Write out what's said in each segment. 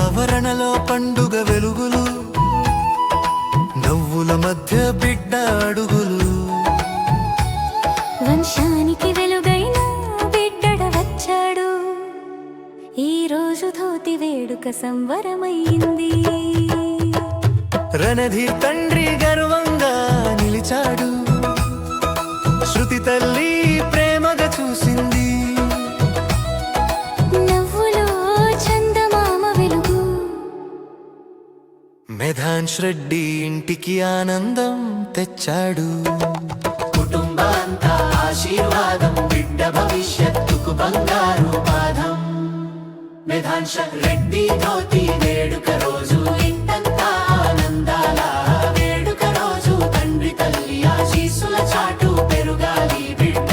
ఆవరణలో పండుగ వెలుగులు, నవ్వుల మధ్య బిడ్డ అడుగులు. వంశానికి వెలుగైన బిడ్డడ వచ్చాడు, ఈ రోజు ధోతి వేడుక సంవరమైంది. రణధీర్ తండ్రి గర్వంగా నిలిచాడు, శృతి తల్లి ప్రేమగా చూసింది. నవ్వులో చందమామ వెలుగు, మేధాంశ్ రెడ్డి ఇంటికి ఆనందం తెచ్చాడు. కుటుంబాంతా ఆశీర్వాదం, బిడ్డ భవిష్యత్తుకు బంగారు పాదం. మేధాంశ్ రెడ్డి ధోతి వేడుక రోజు ఇంటంతా ఆనందాల వేడుక రోజు. తండ్రి తల్లి ఆశీస్సుల చాటు పెరుగాలి బిడ్డ.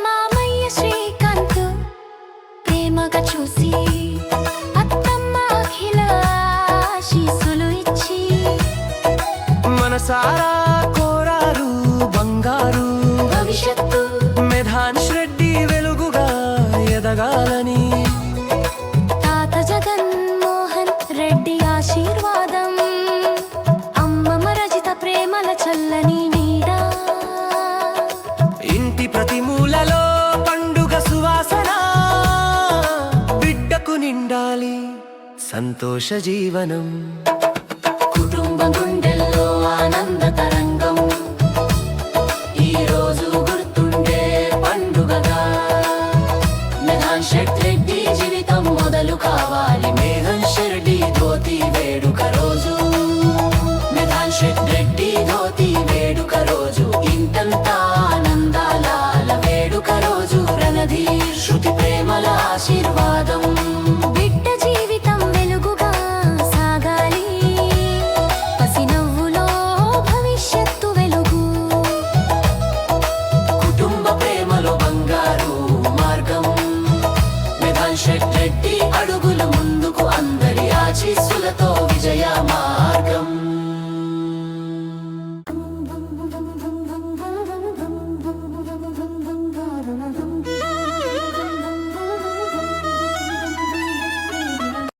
మామయ్య శ్రీకాంత్ ప్రేమగా చూసి అత్తమ్మ అఖిల ఆశీస్సులు ఇచ్చి మనసారా కోరారు బంగారు భవిష్యత్తు. మేధాంశ్ రెడ్డి వెలుగుగా ఎదగాలని. తాత జగన్మోహన్ రెడ్డి ఆశీర్వాదం, అమ్మమ్మ రజిత ప్రేమల చల్లని నీడా. ఇంటి ప్రతి మూలలో పండుగ సువాసన, బిడ్డకు నిండాలి సంతోష జీవనం.